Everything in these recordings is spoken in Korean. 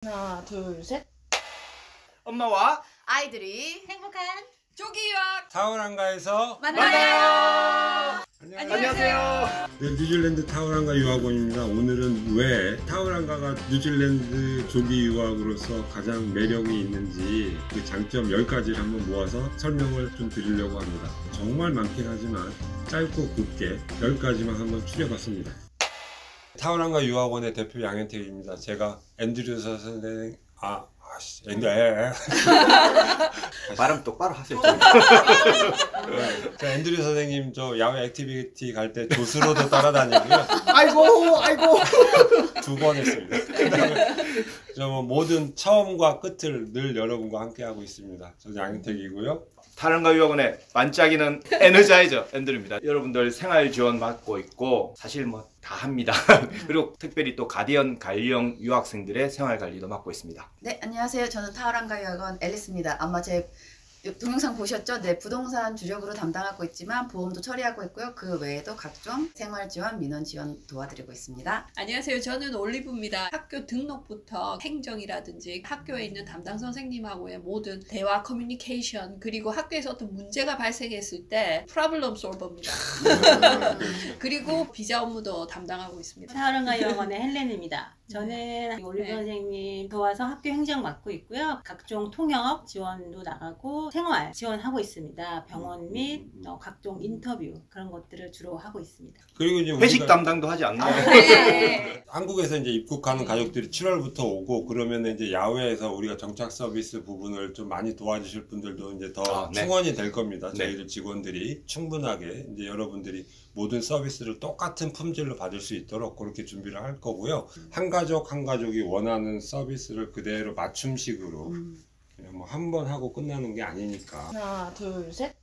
하나, 둘, 셋. 엄마와 아이들이 행복한 조기 유학 타오랑가에서 만나요. 안녕하세요. 네, 뉴질랜드 타오랑가 유학원입니다. 오늘은 왜 타오랑가가 뉴질랜드 조기 유학으로서 가장 매력이 있는지 그 장점 10가지를 한번 모아서 설명을 좀 드리려고 합니다. 정말 많긴 하지만 짧고 굵게 10가지만 한번 추려봤습니다. 타오랑가 유학원의 대표 양현택입니다. 제가 앤드류 선생 발음 똑바로 하세요. 앤드류 선생님 저 야외 액티비티 갈 때 조수로도 따라다니고요. 아이고. 2번 했습니다. 저 모든 처음과 끝을 늘 여러분과 함께 하고 있습니다. 저는 양현택이고요. 타오랑가 유학원의 반짝이는 에너자이저 앤드류입니다. 여러분들 생활 지원 받고 있고 사실 뭐 다 합니다. 그리고 특별히 또 가디언 관리형 유학생들의 생활 관리도 맡고 있습니다. 네, 안녕하세요. 저는 타오랑가 유학원 앨리스입니다. 아마 제 동영상 보셨죠? 네, 부동산 주력으로 담당하고 있지만 보험도 처리하고 있고요. 그 외에도 각종 생활 지원, 민원 지원 도와드리고 있습니다. 안녕하세요. 저는 올리브입니다. 학교 등록부터 행정이라든지 학교에 있는 담당 선생님하고의 모든 대화 커뮤니케이션, 그리고 학교에서 어떤 문제가 발생했을 때 프로블럼 솔버입니다. 그리고 비자 업무도 담당하고 있습니다. 타오랑가 유학원의 헬렌입니다. 저는 올리브 선생님 도와서 학교 행정 맡고 있고요. 각종 통역 지원도 나가고 생활 지원하고 있습니다. 병원 및 각종 인터뷰 그런 것들을 주로 하고 있습니다. 그리고 이제 회식 우리가 담당도 하지 않나요? 네. 한국에서 이제 입국하는 가족들이 7월부터 오고 그러면 이제 야외에서 우리가 정착 서비스 부분을 좀 많이 도와주실 분들도 이제 더 네. 충원이 될 겁니다. 네. 저희들 직원들이 충분하게 이제 여러분들이 모든 서비스를 똑같은 품질로 받을 수 있도록 그렇게 준비를 할 거고요. 한 가족이 원하는 서비스를 그대로 맞춤식으로 그냥 뭐 한 번 하고 끝나는 게 아니니까. 하나, 둘, 셋.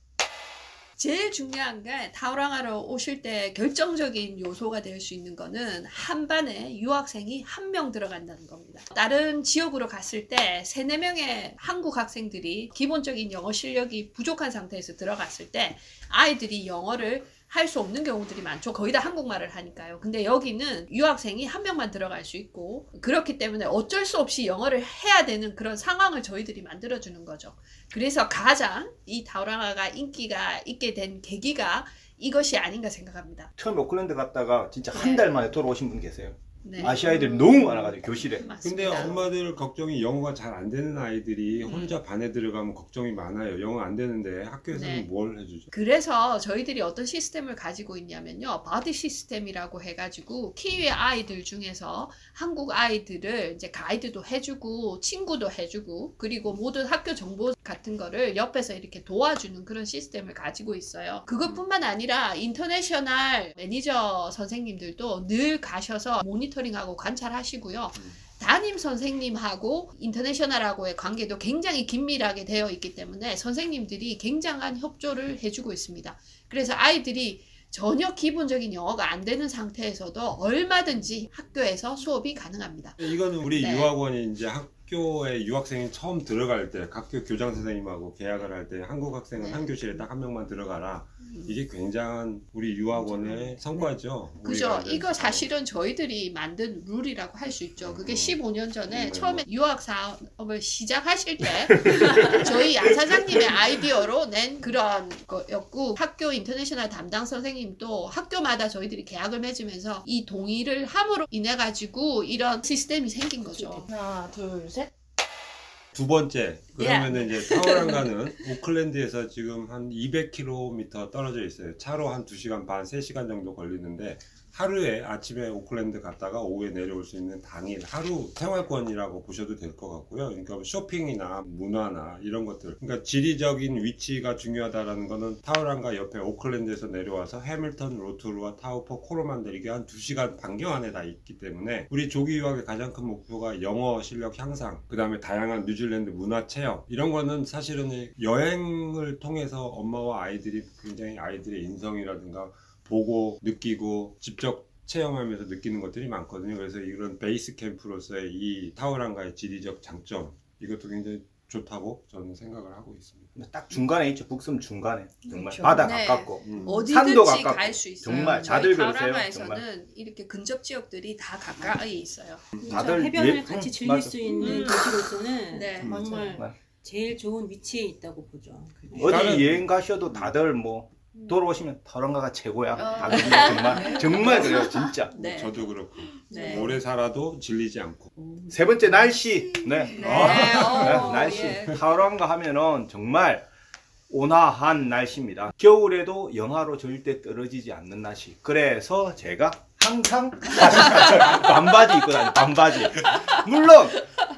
제일 중요한 게 타오랑아로 오실 때 결정적인 요소가 될 수 있는 거는 한 반에 유학생이 1명 들어간다는 겁니다. 다른 지역으로 갔을 때 3-4명의 한국 학생들이 기본적인 영어 실력이 부족한 상태에서 들어갔을 때 아이들이 영어를 할 수 없는 경우들이 많죠. 거의 다 한국말을 하니까요. 근데 여기는 유학생이 1명만 들어갈 수 있고 그렇기 때문에 어쩔 수 없이 영어를 해야 되는 그런 상황을 저희들이 만들어주는 거죠. 그래서 가장 이 타오랑아가 인기가 있게 된 계기가 이것이 아닌가 생각합니다. 처음에 오클랜드 갔다가 진짜 한 달 만에 돌아오신 분 계세요. 네. 아시아이들이 너무 많아가지고 교실에. 근데 맞습니다. 엄마들 걱정이 영어가 잘 안 되는 아이들이 혼자 반에 들어가면 걱정이 많아요. 영어 안 되는데 학교에서는 네. 뭘 해주죠? 그래서 저희들이 어떤 시스템을 가지고 있냐면요. 바디 시스템이라고 해가지고 키위 아이들 중에서 한국 아이들을 이제 가이드도 해주고 친구도 해주고 그리고 모든 학교 정보 같은 거를 옆에서 이렇게 도와주는 그런 시스템을 가지고 있어요. 그것뿐만 아니라 인터내셔널 매니저 선생님들도 늘 가셔서 모니터링하고 관찰하시고요. 담임 선생님하고 인터내셔널하고의 관계도 굉장히 긴밀하게 되어 있기 때문에 선생님들이 굉장한 협조를 해주고 있습니다. 그래서 아이들이 전혀 기본적인 영어가 안 되는 상태에서도 얼마든지 학교에서 수업이 가능합니다. 이거는 우리 네. 유학원이 이제 학교에 유학생이 처음 들어갈 때 학교 교장 선생님하고 계약을 할 때 한국 학생은 네. 한 교실에 딱 1명만 들어가라. 이게 굉장한 우리 유학원의 성과죠. 그죠. 우리가 이거 사실은 저희들이 만든 룰이라고 할 수 있죠. 그게 15년 전에 처음에 유학 사업을 시작하실 때 저희 양 사장님의 아이디어로 낸 그런 거였고 학교 인터내셔널 담당 선생님도 학교마다 저희들이 계약을 맺으면서 이 동의를 함으로 인해 가지고 이런 시스템이 생긴 거죠. 하나, 둘, 셋. 두 번째, 그러면은 이제 타오랑가는 오클랜드에서 지금 한 200km 떨어져 있어요. 차로 한 2시간 반, 3시간 정도 걸리는데 하루에 아침에 오클랜드 갔다가 오후에 내려올 수 있는 당일 하루 생활권이라고 보셔도 될 것 같고요. 그러니까 쇼핑이나 문화나 이런 것들. 그러니까 지리적인 위치가 중요하다는 거는 타오랑가 옆에 오클랜드에서 내려와서 해밀턴, 로토루와 타우포, 코로만델 이게 한 2시간 반경 안에 다 있기 때문에 우리 조기 유학의 가장 큰 목표가 영어 실력 향상, 그 다음에 다양한 뉴질랜드 문화 체험 이런 거는 사실은 여행을 통해서 엄마와 아이들이 굉장히 아이들의 인성이라든가 보고 느끼고 직접 체험하면서 느끼는 것들이 많거든요. 그래서 이런 베이스 캠프로서의 이 타오랑가의 지리적 장점 이것도 굉장히 좋다고 저는 생각을 하고 있습니다. 딱 중간에 있죠. 북섬 중간에 정말 그렇죠. 바다 네. 가깝고 산도 어디든지 가깝고. 갈 수 있어요. 정말 저희 다들 그러세요, 타우랑가에서는 이렇게 근접 지역들이 다 가까이 있어요. 다들 해변을 예- 같이 즐길 맞아. 수 있는 도시로서는 네. 정말 맞아요. 제일 좋은 위치에 있다고 보죠. 어디 다른- 여행 가셔도 다들 뭐 돌아오시면 타우랑가가 최고야. 다 그래요. 정말 그래요, 진짜. 네. 저도 그렇고 네. 오래 살아도 질리지 않고. 세 번째 날씨. 네. 네. 날씨. 예. 타우랑가 하면은 정말 온화한 날씨입니다. 겨울에도 영하로 절대 떨어지지 않는 날씨. 그래서 제가 항상 반바지 입고 다녀요. 반바지. 물론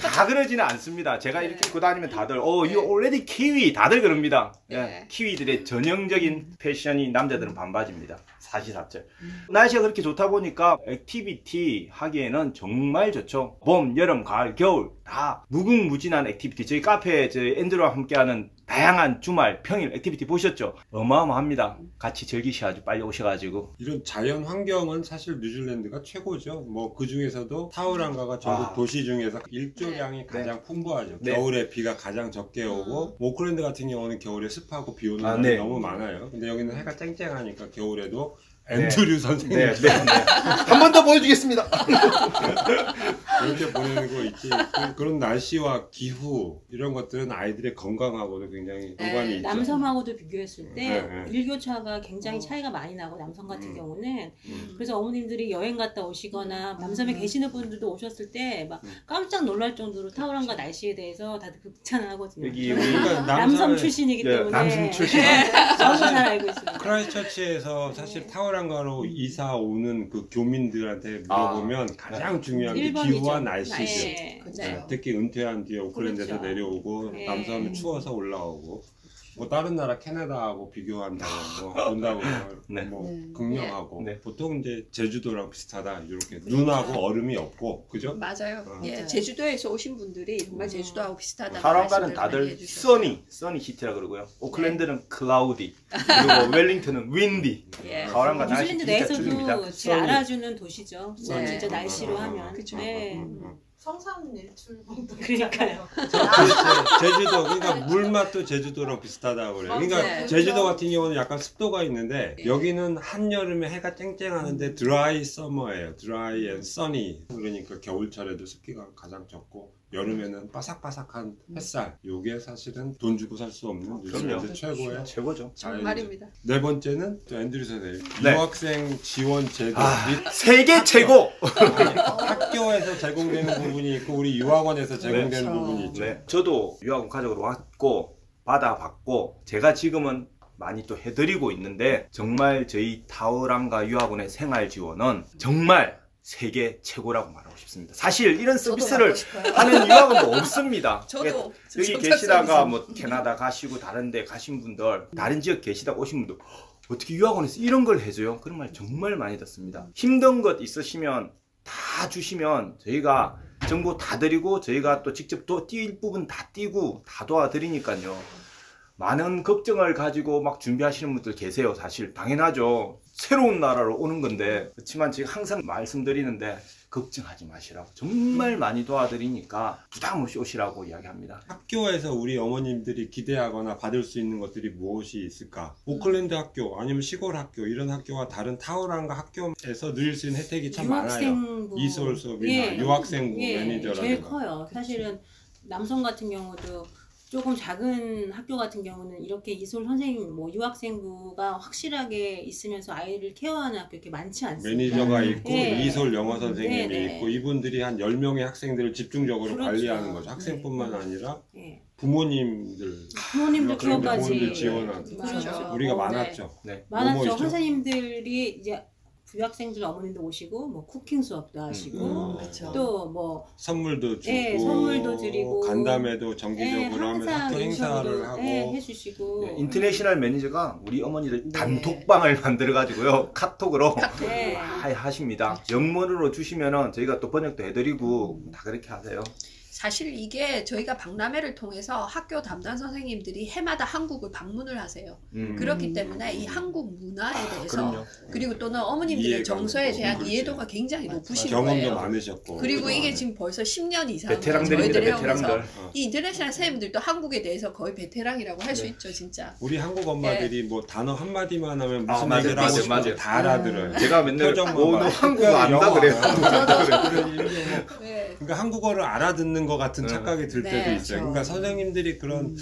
다 그러지는 않습니다. 제가 이렇게 입고 다니면 다들 you already 키위 다들 그럽니다. 네. 키위들의 전형적인 패션이 남자들은 반바지입니다. 사시사철. 날씨가 그렇게 좋다 보니까 액티비티 하기에는 정말 좋죠. 봄, 여름, 가을, 겨울 다 무궁무진한 액티비티. 저희 카페에 저희 앤드루와 함께하는 다양한 주말, 평일 액티비티 보셨죠? 어마어마합니다. 같이 즐기셔가지고 빨리 오셔가지고. 이런 자연 환경은 사실 뉴질랜드가 최고죠. 뭐 그 중에서도 타우랑가가 전국 도시 중에서 일조량이 가장 풍부하죠. 네. 겨울에 비가 가장 적게 오고 오클랜드 같은 경우는 겨울에 습하고 비 오는 날이 네. 너무 많아요. 근데 여기는 해가 쨍쨍하니까 겨울에도 네. 앤드류 선생님 한 번 더 보여주겠습니다. 이렇게 보내는 거 있지. 그런 날씨와 기후 이런 것들은 아이들의 건강하고도 굉장히 연관이 있죠. 남섬하고도 비교했을 때 네. 일교차가 굉장히 차이가 많이 나고 남섬 같은 경우는 그래서 어머님들이 여행 갔다 오시거나 남섬에 계시는 분들도 오셨을 때 막 깜짝 놀랄 정도로 타우랑가 날씨에 대해서 다들 극찬을 하거든요. 여기 저는 그러니까 남섬 남섬에- 출신이기 네, 때문에 남섬 출신. 너무 잘 알고 있습니다. 크라이스처치에서 사실 타우랑가로 이사 오는 그 교민들한테 물어보면 가장 중요한 게 일본이죠. 기후와 날씨죠. 네. 네. 특히 은퇴한 뒤에 오클랜드에서 그렇죠. 내려오고 네. 남섬이 추워서 올라오고 뭐 다른 나라 캐나다하고 비교한다고 뭐 본다고 네. 뭐 네. 극명하고 네. 보통 이제 제주도랑 비슷하다 이렇게 눈하고 얼음이 없고 그죠? 맞아요. 예, 맞아요. 제주도에서 오신 분들이 정말 제주도하고 비슷하다고 타우랑가는 말씀을 많이 다들 해주셨어요. 써니 시티라 그러고요. 오클랜드는 클라우디. 그리고 웰링턴은 윈디. 예. 타우랑가 날씨 뉴질랜드 진짜 죽입니다. 내에서도 제일 알아주는 도시죠. 네. 진짜 날씨로 하면. 그쵸. 네. 성산 일출봉도 그러니까요. 제주도 그러니까 물맛도 제주도랑 비슷하다고 그래요. 그러니까 네. 제주도 같은 경우는 약간 습도가 있는데 네. 여기는 한여름에 해가 쨍쨍하는데 드라이 서머예요. 드라이 앤 써니. 그러니까 겨울철에도 습기가 가장 적고 여름에는 바삭바삭한 햇살. 요게 사실은 돈 주고 살 수 없는 뉴질랜드 최고의 최고죠. 정말입니다. 네 번째는 또 앤드류 선생님 네. 유학생 지원 제도 및 세계 최고. 학교에서 제공되는 부분이 있고 우리 유학원에서 제공되는 그렇죠. 부분이 있죠. 네. 저도 유학원 가족으로 왔고 받아봤고 제가 지금은 많이 또 해드리고 있는데 정말 저희 타우랑가 유학원의 생활 지원은 정말 세계 최고라고 말하고 싶습니다. 사실 이런 서비스를 하는 유학원도 없습니다. 저도 여기 정착 계시다가 서비스. 뭐 캐나다 가시고 다른 데 가신 분들 다른 지역 계시다가 오신 분들 어떻게 유학원에서 이런 걸 해줘요? 그런 말 정말 많이 듣습니다. 힘든 것 있으시면 다 주시면 저희가 정보 다 드리고 저희가 또 직접 또 뛸 부분 다 뛰고 다 도와드리니까요. 많은 걱정을 가지고 막 준비하시는 분들 계세요. 사실 당연하죠. 새로운 나라로 오는 건데 그렇지만 제가 항상 말씀드리는데 걱정하지 마시라고 정말 많이 도와드리니까 부담 없이 오시라고 이야기합니다. 학교에서 우리 어머님들이 기대하거나 받을 수 있는 것들이 무엇이 있을까? 오클랜드 학교 아니면 시골 학교 이런 학교와 다른 타우랑가 학교에서 누릴 수 있는 혜택이 참 많아요. 유학생부 이솔 수업이나 유학생부 매니저라든가. 제일 커요. 사실은 남성 같은 경우도 조금 작은 학교 같은 경우는 이렇게 이솔 선생님, 뭐 유학생부가 확실하게 있으면서 아이를 케어하는 학교 이렇게 많지 않습니다. 매니저가 있고 네. 이솔 영어 선생님이 네. 있고 이분들이 한 10명의 학생들을 집중적으로 그렇죠. 관리하는 거죠. 학생뿐만 아니라 네. 부모님들 부모님들 그런 기업까지 부모님들 지원하는 그렇죠. 우리가 네. 많았죠. 네. 많았죠. 뭐뭐 있죠? 선생님들이 이제 부학생들 어머님도 오시고 뭐 쿠킹 수업도 하시고 그렇죠. 또 뭐 선물도 주고 네, 선물도 드리고 간담회도 정기적으로 하면서 학교 행사를 하고 해주시고 네, 인터내셔널 매니저가 우리 어머니들 네. 단톡방을 만들어가지고요. 카톡으로 네. 하십니다. 영문으로 주시면은 저희가 또 번역도 해드리고 다 그렇게 하세요. 사실 이게 저희가 박람회를 통해서 학교 담당 선생님들이 해마다 한국을 방문을 하세요. 그렇기 때문에 이 한국 문화에 대해서 그럼요. 그리고 또는 어머님들의 이해가 정서에 대한 그렇지. 이해도가 굉장히 높으신 경험도 거예요. 많으셨고. 그리고 이게 지금 벌써 10년 이상 베테랑들입니다. 저희들이 해오면서 베테랑들. 이 인터내셔널 선생님들도 한국에 대해서 거의 베테랑이라고 할 수 있죠, 진짜. 우리 한국 엄마들이 뭐 단어 한 마디만 하면 무슨 맞아요, 얘기를 하고 맞아요, 싶은지 맞아요. 다 알아들어요. 제가 맨날 표정만 너 봐. 한국어 안다 그래요. 네. 그러니까 한국어를 알아듣는 것 같은 착각이 들 때도 네, 있어요. 그렇죠. 그러니까 선생님들이 그런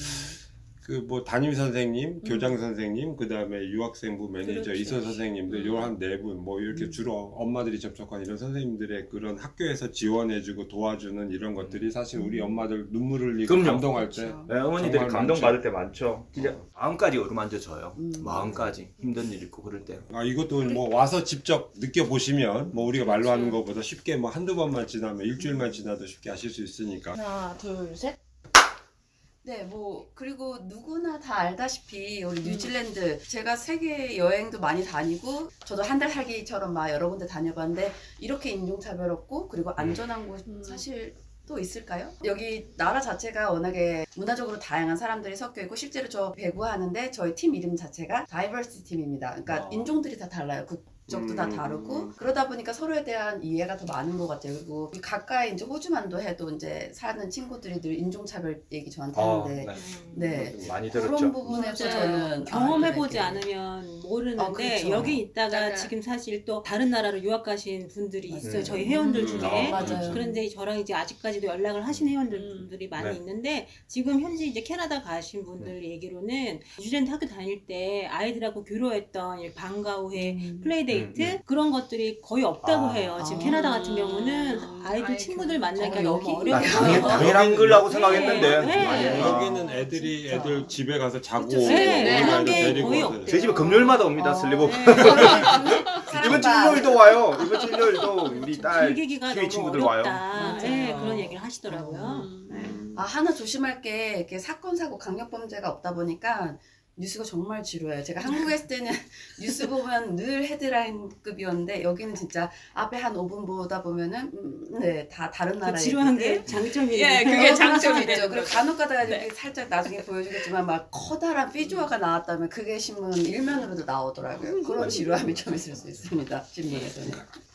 그 뭐 담임 선생님, 교장 선생님, 그 다음에 유학생부 매니저, 그렇죠. 이선 선생님들 요 한 네 분 뭐 이렇게 주로 엄마들이 접촉한 이런 선생님들의 그런 학교에서 지원해주고 도와주는 이런 것들이 사실 우리 엄마들 눈물을 흘리고 그럼요. 감동할 때 그렇죠. 네, 어머니들이 정말 감동받을 때 많죠. 진짜 마음까지 어루만져져요. 음. 마음까지 힘든 일 있고 그럴 때. 아, 이것도 뭐 와서 직접 느껴보시면 뭐 우리가 말로 하는 것보다 쉽게 뭐 한두 번만 지나면 일주일만 지나도 쉽게 아실 수 있으니까. 하나, 둘, 셋. 네, 뭐 그리고 누구나 다 알다시피 우리 뉴질랜드 제가 세계 여행도 많이 다니고 저도 한 달 살기처럼 막 여러 군데 다녀봤는데 이렇게 인종차별 없고 그리고 안전한 곳 사실 또 있을까요? 여기 나라 자체가 워낙에 문화적으로 다양한 사람들이 섞여 있고 실제로 저 배구하는데 저희 팀 이름 자체가 다이버시티 팀입니다. 그러니까 인종들이 다 달라요. 국적도 다 다르고 그러다 보니까 서로에 대한 이해가 더 많은 것 같아요. 그리고 가까이 이제 호주만도 해도 이제 사는 친구들이 늘 인종차별 얘기 저한테 하는데 네. 많이 그런 들었죠. 부분에서 맞아요. 저는 경험해보지 아이들에게 않으면 모르는데 그렇죠. 여기 있다가 맞아요. 지금 사실 또 다른 나라로 유학 가신 분들이 있어요. 저희 회원들 중에. 맞아요. 그런데 저랑 이제 아직까지도 연락을 하신 회원들이 많이 네. 있는데 지금 현재 이제 캐나다 가신 분들 얘기로는 뉴질랜드 학교 다닐 때 아이들하고 교류했던 이 방과 후에 플레이데이트 그런 것들이 거의 없다고 해요. 지금 캐나다 같은 경우는 아이들 친구들 만나기가 너무 나 어렵고 당연한 걸라고 생각했는데. 네. 아니구나. 여기는 애들 집에 가서 자고 그렇죠. 네. 우리가 그런 게 애들 데리고 거의 와서 없대요. 제 집에 금요일마다 옵니다. 슬리브. 이번 주 일요일도 와요. 이번 주 일요일도 우리 딸 길게기가 키위 너무 친구들 와요. 어렵다. 네, 그런 얘기를 하시더라고요. 아 하나 조심할 게 이렇게 사건 사고 강력 범죄가 없다 보니까 뉴스가 정말 지루해요. 제가 한국에 있을 때는 뉴스 보면 늘 헤드라인급이었는데 여기는 진짜 앞에 한 5분 보다 보면은 네, 다 다른 나라 그 지루한 얘기들. 게 장점이에요. 예, 그게 장점이 있죠. 되는 그리고 거죠. 간혹가다가 이렇게 살짝 나중에 보여주겠지만 막 커다란 삐주화가 나왔다면 그게 신문 일면으로도 나오더라고요. 그런 지루함이 좀 있을 수 있습니다. 신문에서는.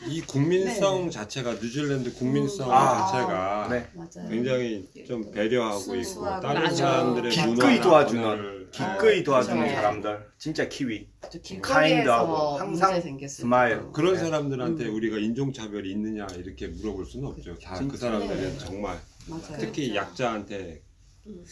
이 국민성 자체가 뉴질랜드 국민성 아, 자체가 네. 맞아요. 굉장히 좀 배려하고 있고 순수하고 다른 맞아. 사람들의 기꺼이 문화나 도와주는, 언어를 기꺼이 도와주는 그렇죠. 사람들. 진짜 키위. 아주 카인드하고 길거리에서 항상 문제 생겼을 스마일. 때. 그런 네. 사람들한테 우리가 인종차별이 있느냐 이렇게 물어볼 수는 없죠. 다 그 사람들은 네. 정말 맞아요. 특히 약자한테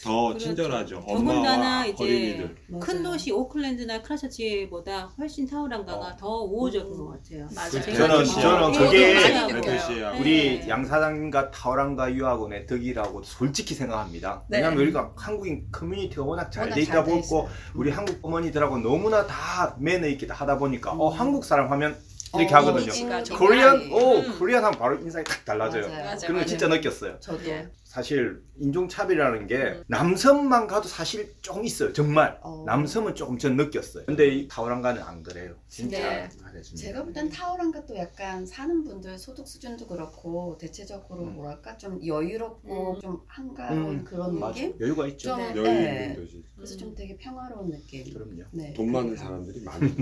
더 그렇죠. 친절하죠. 더군다나 엄마와 이제 어린이들. 큰 도시 오클랜드나 크라처치보다 훨씬 타우랑가가 더 우호적인 것 같아요. 맞아요. 저는 네, 그게 많이 그 느껴요. 도시야. 우리 양사장과 타오랑가 유학원의 덕이라고 솔직히 생각합니다. 네. 왜냐하면 우리가 한국인 커뮤니티가 워낙 잘 워낙 돼 있다 잘돼 보고 있어요. 우리 한국 어머니들하고 너무나 다 매너 있게 하다 보니까 한국 사람 하면 이렇게 하거든요. 이미지가 코리안, 정말- 코리안 하면 바로 인상이 딱 달라져요. 맞아요. 맞아요. 그런 거 진짜 느꼈어요. 저도 예. 사실 인종차별이라는 게 남섬만 가도 사실 조금 있어요. 정말 남섬은 조금 전 느꼈어요. 근데 이 타오랑가는 안 그래요. 진짜 네. 잘해줍니다. 제가 볼 땐 타오랑가 또 약간 사는 분들 소득 수준도 그렇고 대체적으로 뭐랄까 좀 여유롭고 좀 한가로운 그런 맞아. 느낌? 여유가 있죠. 좀 여유 네. 있는 도시. 그래서 좀 되게 평화로운 느낌. 그럼요. 네. 돈 많은 그러니까. 사람들이 많은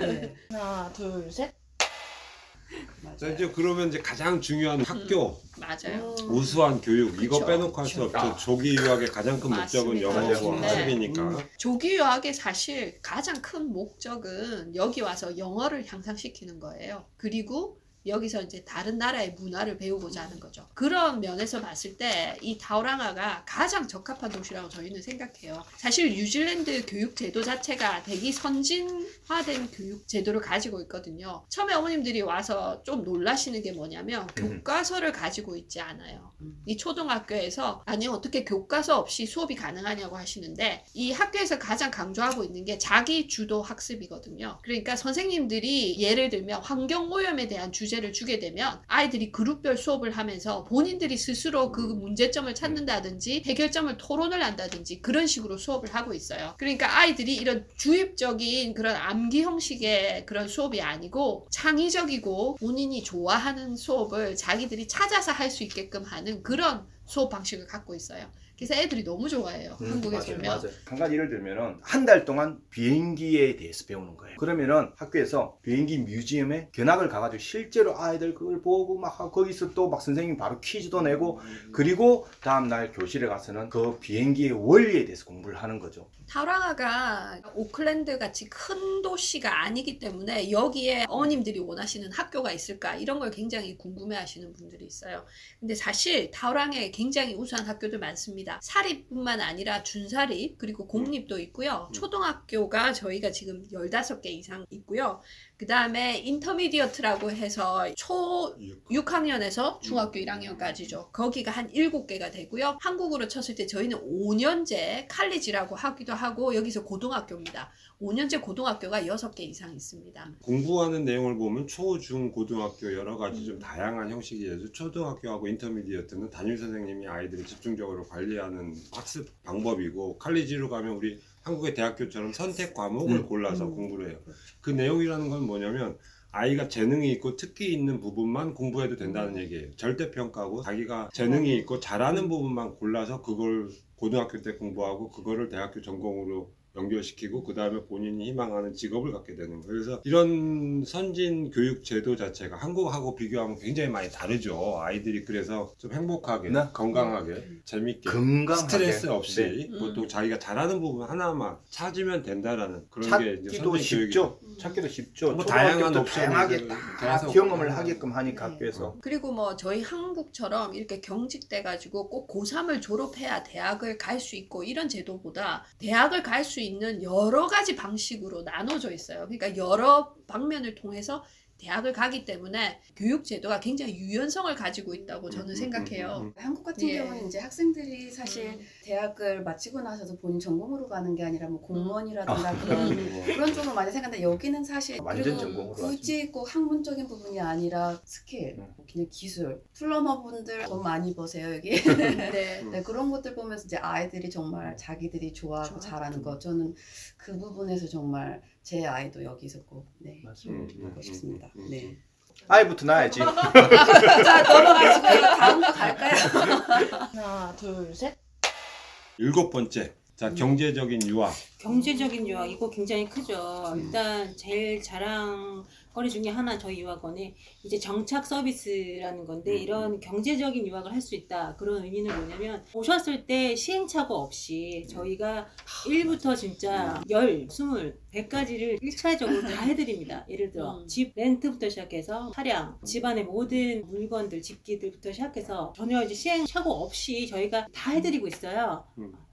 네. 하나, 둘, 셋. 자 이제 그러면 이제 가장 중요한 학교 맞아요. 우수한 교육 이거 그쵸. 빼놓고 할 수 없죠. 조기 유학의 가장 큰 목적은 맞습니다. 영어고 네. 학습이니까. 조기 유학의 사실 가장 큰 목적은 여기 와서 영어를 향상시키는 거예요. 그리고 여기서 이제 다른 나라의 문화를 배우고자 하는 거죠. 그런 면에서 봤을 때 이 타오랑아가 가장 적합한 도시라고 저희는 생각해요. 사실 뉴질랜드 교육 제도 자체가 되게 선진화된 교육 제도를 가지고 있거든요. 처음에 어머님들이 와서 좀 놀라시는 게 뭐냐면 교과서를 가지고 있지 않아요. 이 초등학교에서 아니 어떻게 교과서 없이 수업이 가능하냐고 하시는데 이 학교에서 가장 강조하고 있는 게 자기 주도 학습이거든요. 그러니까 선생님들이 예를 들면 환경 오염에 대한 주제 주제를 주게 되면 아이들이 그룹별 수업을 하면서 본인들이 스스로 그 문제점을 찾는다든지 해결점을 토론을 한다든지 그런 식으로 수업을 하고 있어요. 그러니까 아이들이 이런 주입적인 그런 암기 형식의 그런 수업이 아니고 창의적이고 본인이 좋아하는 수업을 자기들이 찾아서 할 수 있게끔 하는 그런 수업 방식을 갖고 있어요. 그래서 애들이 너무 좋아해요. 한국에서 오면. 맞아요. 한 가지 예를 들면은 한 달 동안 비행기에 대해서 배우는 거예요. 그러면은 학교에서 비행기 뮤지엄에 견학을 가가지고 실제로 아이들 그걸 보고 막 거기서 또 막 선생님이 바로 퀴즈도 내고 그리고 다음날 교실에 가서는 그 비행기의 원리에 대해서 공부를 하는 거죠. 타우랑아가 오클랜드 같이 큰 도시가 아니기 때문에 여기에 어머님들이 원하시는 학교가 있을까 이런 걸 굉장히 궁금해 하시는 분들이 있어요. 근데 사실 타우랑에 굉장히 우수한 학교들 많습니다. 사립뿐만 아니라 준사립 그리고 공립도 있고요. 초등학교가 저희가 지금 15개 이상 있고요. 그 다음에 인터미디어트라고 해서 초 6학년에서 중학교 1학년까지죠. 거기가 한 7개가 되고요. 한국으로 쳤을 때 저희는 5년제 칼리지라고 하기도 하고 여기서 고등학교입니다. 5년제 고등학교가 6개 이상 있습니다. 공부하는 내용을 보면 초, 중, 고등학교 여러 가지 좀 다양한 형식이 있어서 초등학교하고 인터미디어트는 담임 선생님이 아이들을 집중적으로 관리하는 학습 방법이고 칼리지로 가면 우리 한국의 대학교처럼 선택 과목을 골라서 공부를 해요. 그 내용이라는 건 뭐냐면 아이가 재능이 있고 특기 있는 부분만 공부해도 된다는 얘기예요. 절대평가고 자기가 재능이 있고 잘하는 부분만 골라서 그걸 고등학교 때 공부하고 그거를 대학교 전공으로 연결시키고 그 다음에 본인이 희망하는 직업을 갖게 되는 거예요. 그래서 이런 선진 교육 제도 자체가 한국하고 비교하면 굉장히 많이 다르죠. 아이들이 그래서 좀 행복하게, 네. 건강하게, 재밌게, 건강하게. 스트레스 없이 네. 보통 자기가 잘하는 부분 하나만 찾으면 된다라는 그런 게 이제 찾기도 선진 쉽죠. 찾기도 쉽죠. 뭐 다양한 초등학교도 옵션을 다양하게 다 계속 경험을 하게끔 하니까 학교에서. 그리고 뭐 저희 한국처럼 이렇게 경직돼 가지고 꼭 고3을 졸업해야 대학을 갈 수 있고 이런 제도보다 대학을 갈 수 있는 여러 가지 방식으로 나눠져 있어요. 그러니까 여러 방면을 통해서 대학을 가기 때문에 교육 제도가 굉장히 유연성을 가지고 있다고 저는 생각해요. 한국 같은 예. 경우는 이제 학생들이 사실 대학을 마치고 나서도 본인 전공으로 가는 게 아니라 뭐 공무원이라든가 그런 쪽으로 많이 생각하는데 여기는 사실 완전 그리고 전공으로 굳이 꼭 학문적인 부분이 아니라 스킬, 그냥 기술, 플러머분들 돈 많이 버세요 여기. 네. 네, 그런 것들 보면서 이제 아이들이 정말 자기들이 좋아하고 잘하는 거 저는 그 부분에서 정말 제 아이도 여기서 꼭 네, 하고 싶습니다. 네. 아이부터 낳아야지. 자 넘어가시고 다음 거 갈까요? 하나, 둘, 셋. 7번째. 자, 경제적인 유학. 경제적인 유학 이거 굉장히 크죠. 일단 제일 자랑거리 중에 하나 저희 유학원에 이제 정착 서비스라는 건데 이런 경제적인 유학을 할 수 있다. 그런 의미는 뭐냐면 오셨을 때 시행착오 없이 저희가 1부터 진짜 10, 20, 100가지를 1차적으로 다 해드립니다. 예를 들어 집 렌트부터 시작해서 차량, 집안의 모든 물건들, 집기들부터 시작해서 전혀 이제 시행착오 없이 저희가 다 해드리고 있어요.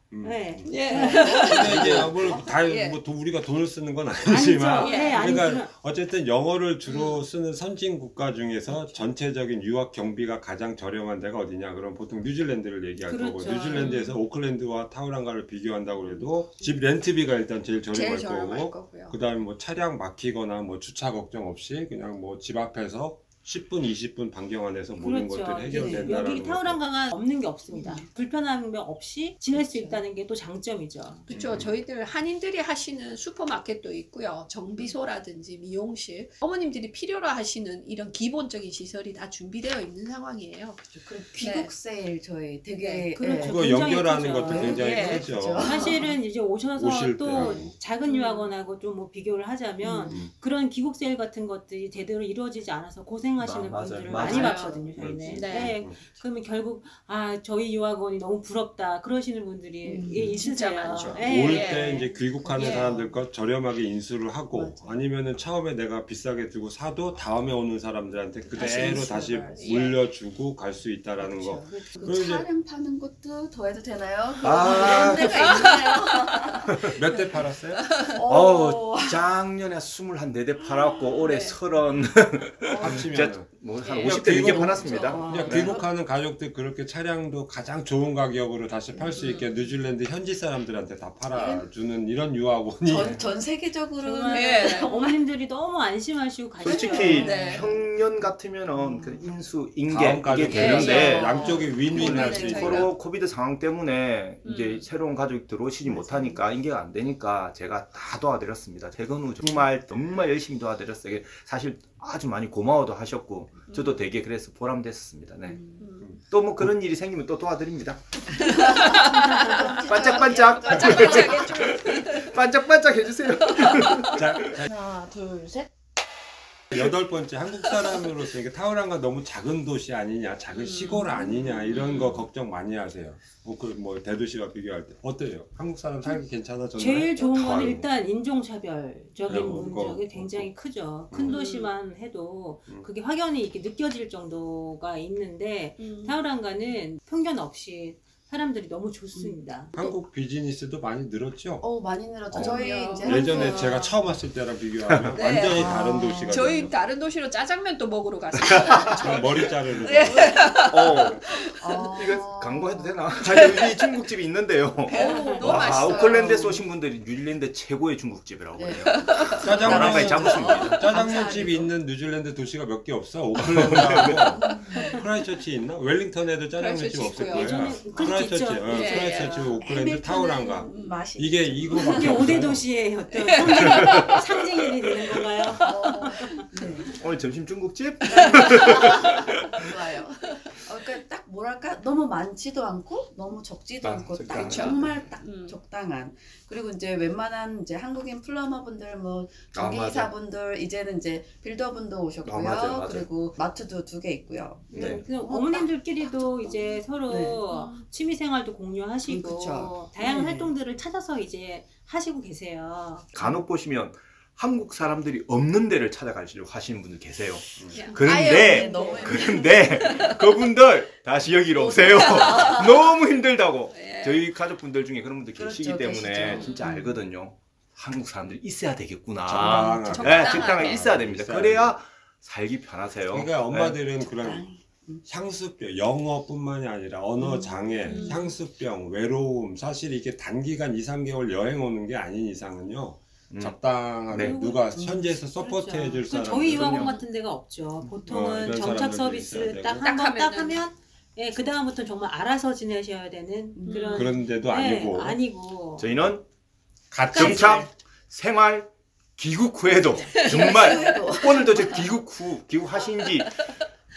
네. 예. 근데 이제 예. 뭐 우리가 돈을 쓰는 건 아니지만 아니죠. 예, 그러니까 아니지만. 어쨌든 영어를 주로 쓰는 선진 국가 중에서 전체적인 유학 경비가 가장 저렴한 데가 어디냐 그럼 보통 뉴질랜드를 얘기할 거고 그렇죠. 뉴질랜드에서 오클랜드와 타우랑가를 비교한다고 해도 집 렌트비가 일단 제일 저렴할 거고 거고요. 그 다음에 뭐 차량 막히거나 뭐 주차 걱정 없이 그냥 뭐 집 앞에서 10분, 20분 반경 안에서 모든 그렇죠. 것들이 네. 해결된다라는 여기 타우랑가가 없는 게 없습니다. 불편함 없이 지낼 수 있다는 게 또 장점이죠. 그렇죠. 저희들 한인들이 하시는 슈퍼마켓도 있고요. 정비소라든지 미용실, 어머님들이 필요로 하시는 이런 기본적인 시설이 다 준비되어 있는 상황이에요. 그리고 귀국 세일 저희 되게 네, 그렇죠. 그거 굉장히 연결하는 크죠. 것도 굉장히 예, 크죠. 그렇죠. 사실은 이제 오셔서 오실 또 때. 작은 유학원하고 좀 뭐 비교를 하자면 그런 귀국 세일 같은 것들이 제대로 이루어지지 않아서 고생하시는 맞아요. 분들을 맞아요. 많이 봤거든요. 저희는. 그렇지. 네. 그러면 결국 아 저희 유학원이 너무 부럽다 그러시는 분들이 있으세요. 진짜 많죠. 예, 올 예. 때 이제 귀국하는 예. 사람들 것 저렴하게 인수를 하고 맞아. 아니면은 처음에 내가 비싸게 주고 사도 다음에 오는 사람들한테 그대로 인수를 다시 해야지. 물려주고 갈 수 있다라는 거. 그 그리고 이제- 차량 파는 것도 더 해도 되나요? 아, 그런 데가 있나요? 몇 대 팔았어요? 작년에 24대 팔았고 올해 30. 합치면 제가 뭐 한 예. 50대 넘게 그리고- 팔았습니다. 와. 그냥 네. 귀국하는 가족들 그렇게 차량도 가장 좋은 가격으로 다시 팔 수 있게 뉴질랜드 현지 사람들한테 다 팔아주는 이런 유학원이 전 세계적으로 정말 네. 어머님들이 너무 안심하시고 가시죠. 솔직히 네. 평년 같으면은 그 인수 인계 다음 이게 가족 되는데 그렇죠. 양쪽이 윈윈 할 수 네, 있고 서로 코비드 상황 때문에 이제 음. 새로운 가족이 들어오시지 못하니까 인계가 안 되니까 제가 다 도와드렸습니다. 퇴근 후 정말 열심히 도와드렸어요. 이게 사실 아주 많이 고마워도 하셨고 저도 되게 그래서 보람됐었습니다. 네. 또 뭐 그런 일이 생기면 또 도와드립니다. 반짝반짝 반짝반짝 해주세요. 자, 하나, 둘, 셋. 8번째 한국 사람으로서 이게 타우랑가 너무 작은 도시 아니냐, 작은 시골 아니냐 이런 거 걱정 많이 하세요. 뭐 대도시와 비교할 때 어때요? 한국 사람 살기 괜찮아졌나요? 제일 좋은 건 아유. 일단 인종차별적인 네, 그거. 문제가 굉장히 크죠. 큰 도시만 해도 그게 확연히 이렇게 느껴질 정도가 있는데 타우랑가는 편견 없이 사람들이 너무 좋습니다. 한국 비즈니스도 많이 늘었죠? 많이 늘었죠. 어. 저희 이제 예전에 한국- 제가 처음 왔을 때랑 비교하면 네. 완전히 다른 도시가 저희 됐죠. 다른 도시로 짜장면 또 먹으러 갔어요. 머리 자르는 네. 이거 광고해도 되나? 여기 중국집이 있는데요. 너무 와, 맛있어요. 오클랜드에서 오신 분들이 뉴질랜드 최고의 중국집이라고 해요. 짜장면 나라까지 잡으십니다. 짜장면집이 있는 뉴질랜드 도시가 몇 개 없어. 오클랜드하고 크라이처치 있나? 웰링턴에도 짜장면집 크라이처치 없을 있고요. 거예요. 예전에 크라이처치, 있죠. 크라이처치, 오클랜드, 해밀턴은 타우랑가. 맛이 이게 이거밖에 이게 없어요. 5대 도시의 어떤 상징이 되는 건가요? 오늘 점심 중국집? 좋아요. 그러니까 딱 뭐랄까 너무 많지도 않고 너무 적지도 않고 딱 적당한. 정말 딱 음. 적당한. 그리고 이제 웬만한 이제 한국인 플러머분들 뭐 전기기사분들 이제는 이제 빌더분도 오셨고요. 맞아요. 그리고 마트도 2개 있고요. 네. 그래서 어머님들끼리도 이제 서로 네. 취미 생활도 공유하시고 그쵸. 다양한 네. 활동들을 찾아서 이제 하시고 계세요. 간혹 보시면 한국 사람들이 없는 데를 찾아가시려고 하시는 분들 계세요. 그냥 그런데 아예 너무 그런데 그분들 다시 여기로 오세요. 너무 힘들다고. 예. 저희 가족분들 중에 그런 분들 그렇죠, 계시기 때문에 계시죠. 진짜 알거든요. 한국 사람들이 있어야 되겠구나. 적당하게. 네, 적당하게. 적당하게 있어야 됩니다. 있어야 그래야 살기 편하세요. 그러니까 엄마들은 그런 적당히. 향수병, 영어뿐만이 아니라 언어 장애, 음. 향수병, 외로움, 사실 이게 단기간 2, 3개월 여행 오는 게 아닌 이상은요. 음. 적당하게 네. 누가 현지에서 서포트 그렇죠. 해줄 그 사람. 저희 유학원 그럼요. 같은 데가 없죠. 보통은 이런 정착 사람들도 있어야 서비스 되고. 딱 딱 한 번 딱 하면은. 하면 예, 그 다음부터 정말 알아서 지내셔야 되는 그런 그런 데도 네, 아니고. 아니고 저희는 같이 정착, 생활, 귀국 후에도 정말 오늘도 저 귀국하신 지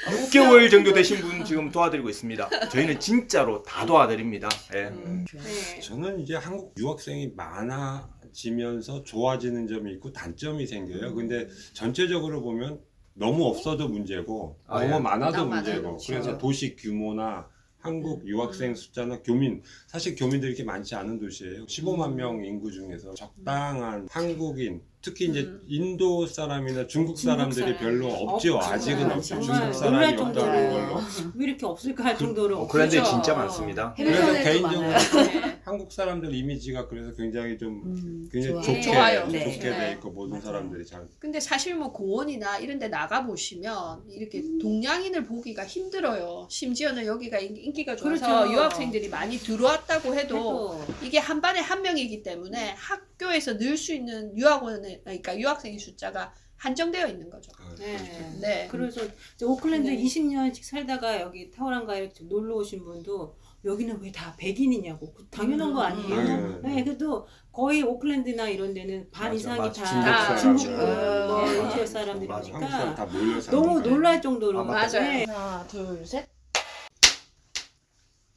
6개월 정도 되신 분 지금 도와드리고 있습니다. 저희는 진짜로 다 도와드립니다. 예. 네. 저는 이제 한국 유학생이 많아지면서 좋아지는 점이 있고 단점이 생겨요. 근데 전체적으로 보면 너무 없어도 문제고 아, 너무 예. 많아도 너무 문제고 많아도 그래서 도시 규모나 한국 유학생 숫자나 교민, 사실 교민들이 이렇게 많지 않은 도시예요. 15만 명 인구 중에서 적당한 한국인, 특히 이제 인도 사람이나 중국 사람들이 사람. 별로 없죠. 없죠. 아직은 없죠. 정말 중국 사람이 놀랄 없다는 정도로. 걸로. 왜 이렇게 없을까 할 정도로 오클랜드에 없죠. 진짜 많습니다. 그래서 해밀턴에도 개인적으로 많아요. 한국 사람들 이미지가 그래서 굉장히 좀 굉장히 좋아요. 좋게 좋아요. 네. 좋게 네. 돼 있고 모든 맞아요. 사람들이 잘. 근데 사실 뭐 공원이나 이런 데 나가 보시면 이렇게 동양인을 보기가 힘들어요. 심지어는 여기가 인기가 좋아서 그렇죠. 유학생들이 많이 들어왔다고 해도 해도 이게 한 반에 한 명이기 때문에 학교에서 늘 수 있는 유학원의 그러니까 유학생의 숫자가 한정되어 있는 거죠. 네. 네. 그래서 이제 오클랜드 네. 20년씩 살다가 여기 타우랑가에 놀러 오신 분도 여기는 왜 다 백인이냐고 당연한 거 아니에요? 네, 그래도 거의 오클랜드나 이런 데는 반 맞아, 이상이 맞아. 다 중국 중국 사람. 뭐 네. 이런 지역 맞아, 한국 사람 사람들이니까 다 몰려 사는 너무 거예요. 놀랄 정도로 아, 맞아요. 네. 하나, 둘, 셋.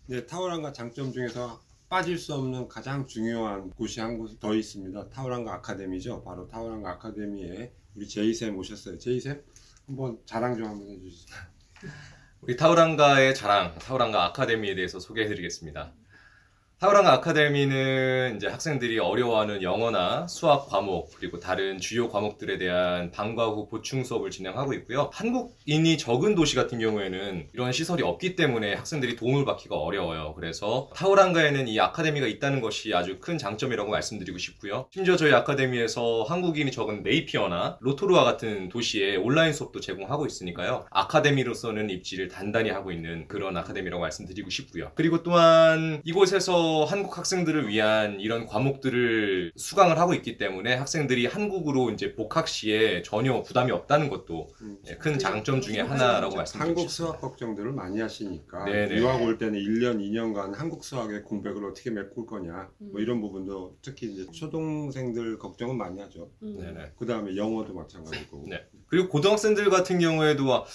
네, 타우랑가 장점 중에서 빠질 수 없는 가장 중요한 곳이 한 곳 더 있습니다. 타우랑가 아카데미죠. 바로 타우랑가 아카데미에 우리 제이쌤 오셨어요. 제이쌤 한번 자랑 좀 한번 해주시죠. 우리 타우랑가의 자랑, 타우랑가 아카데미에 대해서 소개해드리겠습니다. 타오랑가 아카데미는 이제 학생들이 어려워하는 영어나 수학 과목 그리고 다른 주요 과목들에 대한 방과 후 보충 수업을 진행하고 있고요. 한국인이 적은 도시 같은 경우에는 이런 시설이 없기 때문에 학생들이 도움을 받기가 어려워요. 그래서 타오랑가에는 이 아카데미가 있다는 것이 아주 큰 장점이라고 말씀드리고 싶고요. 심지어 저희 아카데미에서 한국인이 적은 네이피어나 로토루아 같은 도시에 온라인 수업도 제공하고 있으니까요. 아카데미로서는 입지를 단단히 하고 있는 그런 아카데미라고 말씀드리고 싶고요. 그리고 또한 이곳에서 한국 학생들을 위한 이런 과목들을 수강을 하고 있기 때문에 학생들이 한국으로 이제 복학 시에 전혀 부담이 없다는 것도 큰 장점 중에 하나라고 말씀드리고 한국 싶습니다. 수학 걱정들을 많이 하시니까 네네. 유학 올 때는 1년, 2년간 한국 수학의 공백을 어떻게 메꿀 거냐 뭐 이런 부분도 특히 이제 초등생들 걱정은 많이 하죠. 네네. 그 다음에 영어도 마찬가지고. 네. 그리고 고등학생들 같은 경우에도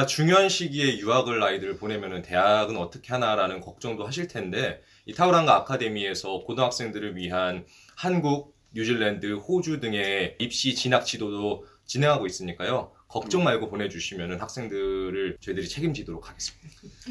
중요한 시기에 유학을 아이들을 보내면은 대학은 어떻게 하나라는 걱정도 하실 텐데 이 타오랑가 아카데미에서 고등학생들을 위한 한국, 뉴질랜드, 호주 등의 입시 진학 지도도 진행하고 있으니까요. 걱정 말고 보내주시면은 학생들을 저희들이 책임지도록 하겠습니다.